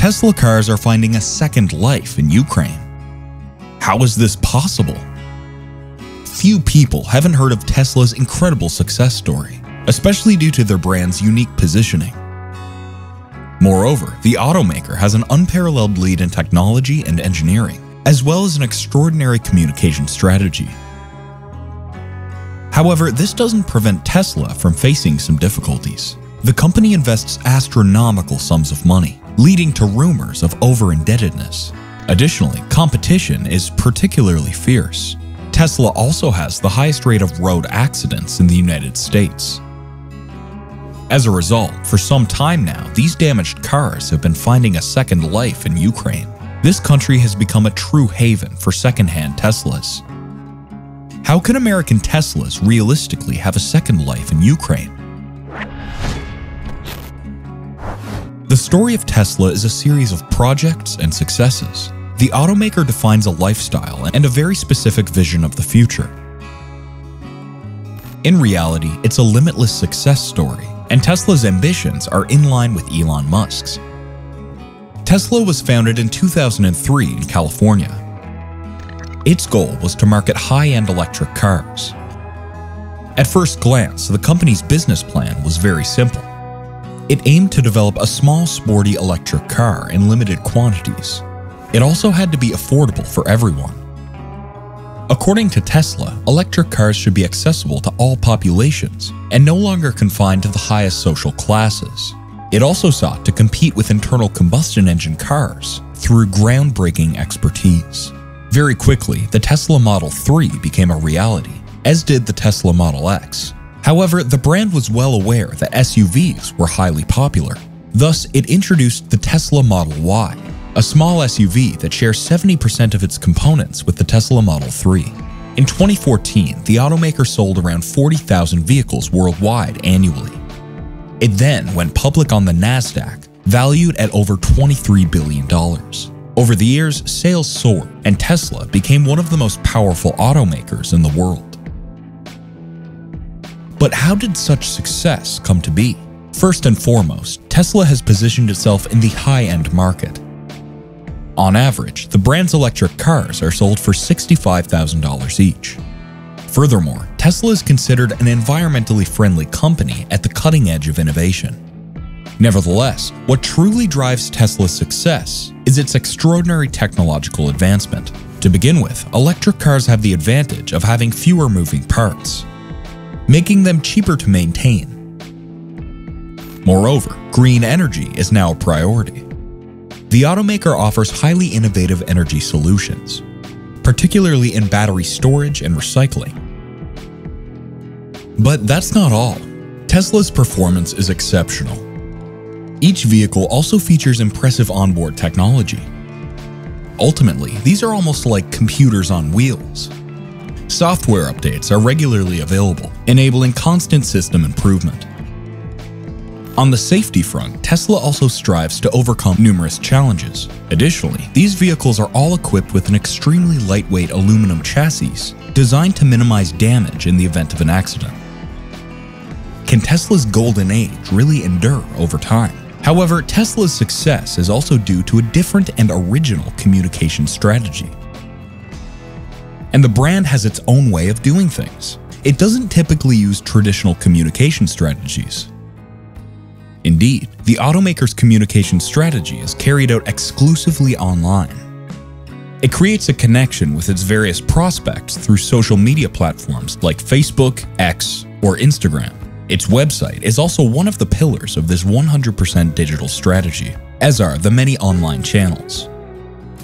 Tesla cars are finding a second life in Ukraine. How is this possible? Few people haven't heard of Tesla's incredible success story, especially due to their brand's unique positioning. Moreover, the automaker has an unparalleled lead in technology and engineering, as well as an extraordinary communication strategy. However, this doesn't prevent Tesla from facing some difficulties. The company invests astronomical sums of money, leading to rumors of over-indebtedness. Additionally, competition is particularly fierce. Tesla also has the highest rate of road accidents in the United States. As a result, for some time now, these damaged cars have been finding a second life in Ukraine. This country has become a true haven for second-hand Teslas. How can American Teslas realistically have a second life in Ukraine? The story of Tesla is a series of projects and successes. The automaker defines a lifestyle and a very specific vision of the future. In reality, it's a limitless success story, and Tesla's ambitions are in line with Elon Musk's. Tesla was founded in 2003 in California. Its goal was to market high-end electric cars. At first glance, the company's business plan was very simple. It aimed to develop a small, sporty electric car in limited quantities. It also had to be affordable for everyone. According to Tesla, electric cars should be accessible to all populations and no longer confined to the highest social classes. It also sought to compete with internal combustion engine cars through groundbreaking expertise. Very quickly, the Tesla Model 3 became a reality, as did the Tesla Model X. However, the brand was well aware that SUVs were highly popular. Thus, it introduced the Tesla Model Y, a small SUV that shares 70% of its components with the Tesla Model 3. In 2014, the automaker sold around 40,000 vehicles worldwide annually. It then went public on the NASDAQ, valued at over $23 billion. Over the years, sales soared, and Tesla became one of the most powerful automakers in the world. But how did such success come to be? First and foremost, Tesla has positioned itself in the high-end market. On average, the brand's electric cars are sold for $65,000 each. Furthermore, Tesla is considered an environmentally friendly company at the cutting edge of innovation. Nevertheless, what truly drives Tesla's success is its extraordinary technological advancement. To begin with, electric cars have the advantage of having fewer moving parts, making them cheaper to maintain. Moreover, green energy is now a priority. The automaker offers highly innovative energy solutions, particularly in battery storage and recycling. But that's not all. Tesla's performance is exceptional. Each vehicle also features impressive onboard technology. Ultimately, these are almost like computers on wheels. Software updates are regularly available, enabling constant system improvement. On the safety front, Tesla also strives to overcome numerous challenges. Additionally, these vehicles are all equipped with an extremely lightweight aluminum chassis designed to minimize damage in the event of an accident. Can Tesla's golden age really endure over time? However, Tesla's success is also due to a different and original communication strategy. And the brand has its own way of doing things. It doesn't typically use traditional communication strategies. Indeed, the automaker's communication strategy is carried out exclusively online. It creates a connection with its various prospects through social media platforms like Facebook, X, or Instagram. Its website is also one of the pillars of this 100% digital strategy, as are the many online channels.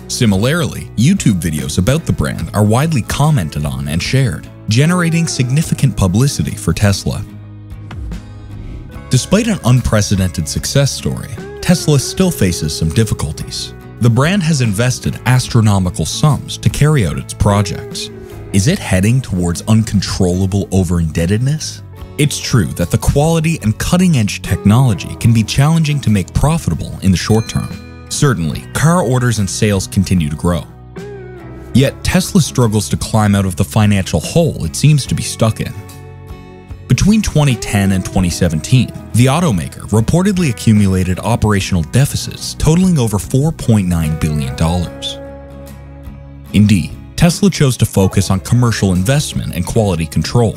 Similarly, YouTube videos about the brand are widely commented on and shared, generating significant publicity for Tesla. Despite an unprecedented success story, Tesla still faces some difficulties. The brand has invested astronomical sums to carry out its projects. Is it heading towards uncontrollable over-indebtedness? It's true that the quality and cutting-edge technology can be challenging to make profitable in the short term. Certainly, car orders and sales continue to grow. Yet Tesla struggles to climb out of the financial hole it seems to be stuck in. Between 2010 and 2017, the automaker reportedly accumulated operational deficits totaling over $4.9 billion. Indeed, Tesla chose to focus on commercial investment and quality control.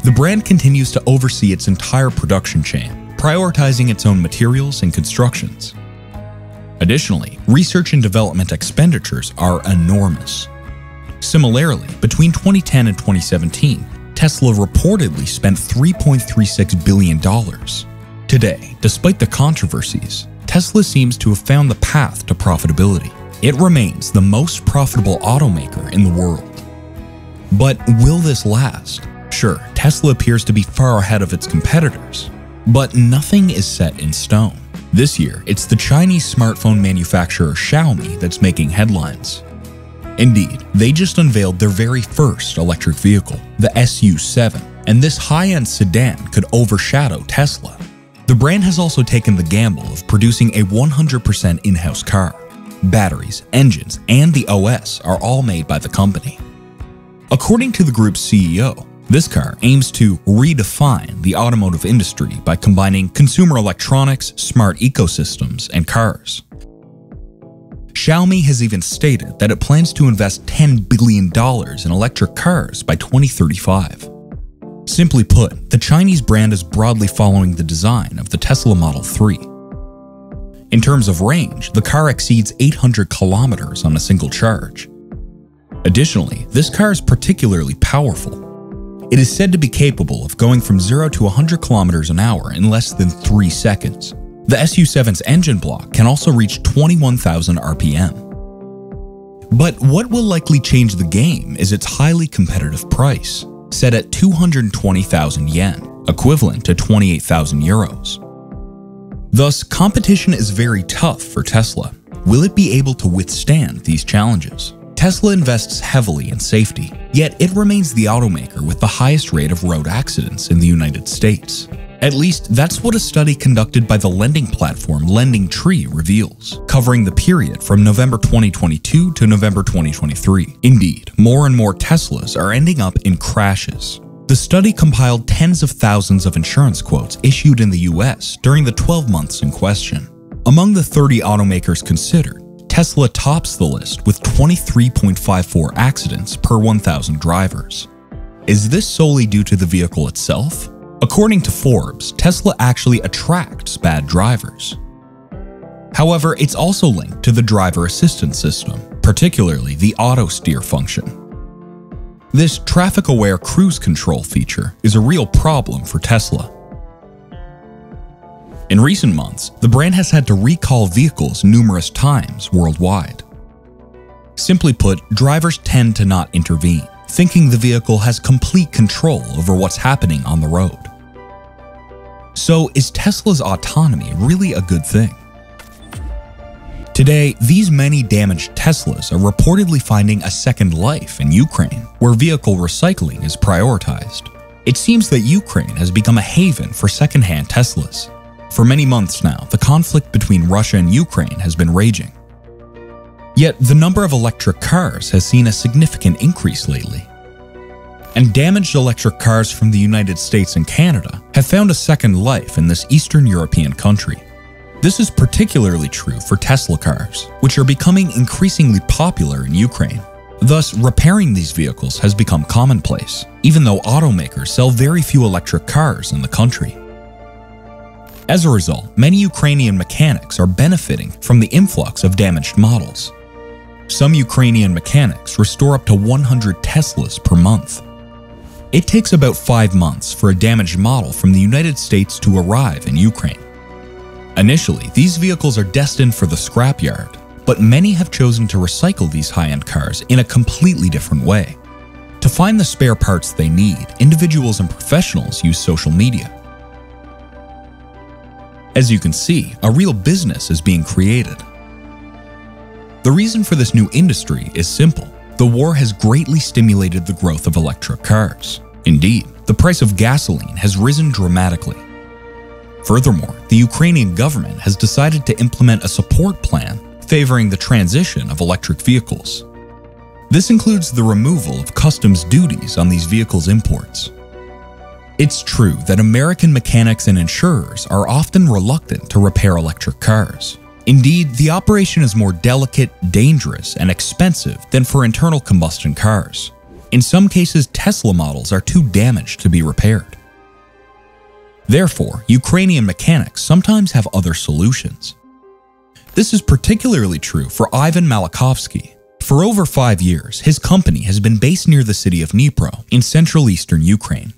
The brand continues to oversee its entire production chain, prioritizing its own materials and constructions. Additionally, research and development expenditures are enormous. Similarly, between 2010 and 2017, Tesla reportedly spent $3.36 billion. Today, despite the controversies, Tesla seems to have found the path to profitability. It remains the most profitable automaker in the world. But will this last? Sure, Tesla appears to be far ahead of its competitors, but nothing is set in stone. This year, it's the Chinese smartphone manufacturer Xiaomi that's making headlines. Indeed, they just unveiled their very first electric vehicle, the SU7, and this high-end sedan could overshadow Tesla. The brand has also taken the gamble of producing a 100% in-house car. Batteries, engines, and the OS are all made by the company. According to the group's CEO, this car aims to redefine the automotive industry by combining consumer electronics, smart ecosystems, and cars. Xiaomi has even stated that it plans to invest $10 billion in electric cars by 2035. Simply put, the Chinese brand is broadly following the design of the Tesla Model 3. In terms of range, the car exceeds 800 kilometers on a single charge. Additionally, this car is particularly powerful. It is said to be capable of going from 0 to 100 kilometers an hour in less than 3 seconds. The SU7's engine block can also reach 21,000 RPM. But what will likely change the game is its highly competitive price, set at 220,000 yen, equivalent to 28,000 euros. Thus, competition is very tough for Tesla. Will it be able to withstand these challenges? Tesla invests heavily in safety, yet it remains the automaker with the highest rate of road accidents in the United States. At least, that's what a study conducted by the lending platform LendingTree reveals, covering the period from November 2022 to November 2023. Indeed, more and more Teslas are ending up in crashes. The study compiled tens of thousands of insurance quotes issued in the US during the 12 months in question. Among the 30 automakers considered, Tesla tops the list with 23.54 accidents per 1,000 drivers. Is this solely due to the vehicle itself? According to Forbes, Tesla actually attracts bad drivers. However, it's also linked to the driver assistance system, particularly the auto steer function. This traffic-aware cruise control feature is a real problem for Tesla. In recent months, the brand has had to recall vehicles numerous times worldwide. Simply put, drivers tend to not intervene, thinking the vehicle has complete control over what's happening on the road. So, is Tesla's autonomy really a good thing? Today, these many damaged Teslas are reportedly finding a second life in Ukraine, where vehicle recycling is prioritized. It seems that Ukraine has become a haven for secondhand Teslas. For many months now, the conflict between Russia and Ukraine has been raging. Yet, the number of electric cars has seen a significant increase lately. And damaged electric cars from the United States and Canada have found a second life in this Eastern European country. This is particularly true for Tesla cars, which are becoming increasingly popular in Ukraine. Thus, repairing these vehicles has become commonplace, even though automakers sell very few electric cars in the country. As a result, many Ukrainian mechanics are benefiting from the influx of damaged models. Some Ukrainian mechanics restore up to 100 Teslas per month. It takes about 5 months for a damaged model from the United States to arrive in Ukraine. Initially, these vehicles are destined for the scrapyard, but many have chosen to recycle these high-end cars in a completely different way. To find the spare parts they need, individuals and professionals use social media. As you can see, a real business is being created. The reason for this new industry is simple. The war has greatly stimulated the growth of electric cars. Indeed, the price of gasoline has risen dramatically. Furthermore, the Ukrainian government has decided to implement a support plan favoring the transition of electric vehicles. This includes the removal of customs duties on these vehicles' imports. It's true that American mechanics and insurers are often reluctant to repair electric cars. Indeed, the operation is more delicate, dangerous, and expensive than for internal combustion cars. In some cases, Tesla models are too damaged to be repaired. Therefore, Ukrainian mechanics sometimes have other solutions. This is particularly true for Ivan Malakovsky. For over 5 years, his company has been based near the city of Dnipro in central eastern Ukraine.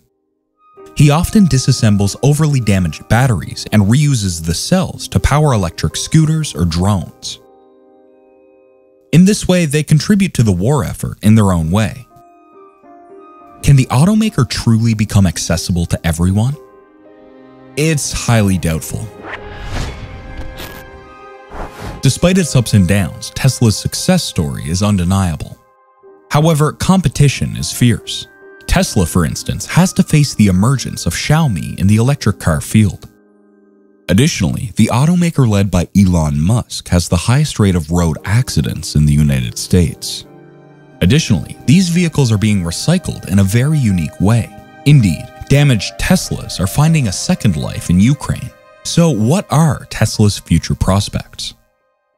He often disassembles overly damaged batteries and reuses the cells to power electric scooters or drones. In this way, they contribute to the war effort in their own way. Can the automaker truly become accessible to everyone? It's highly doubtful. Despite its ups and downs, Tesla's success story is undeniable. However, competition is fierce. Tesla, for instance, has to face the emergence of Xiaomi in the electric car field. Additionally, the automaker led by Elon Musk has the highest rate of road accidents in the United States. Additionally, these vehicles are being recycled in a very unique way. Indeed, damaged Teslas are finding a second life in Ukraine. So what are Tesla's future prospects?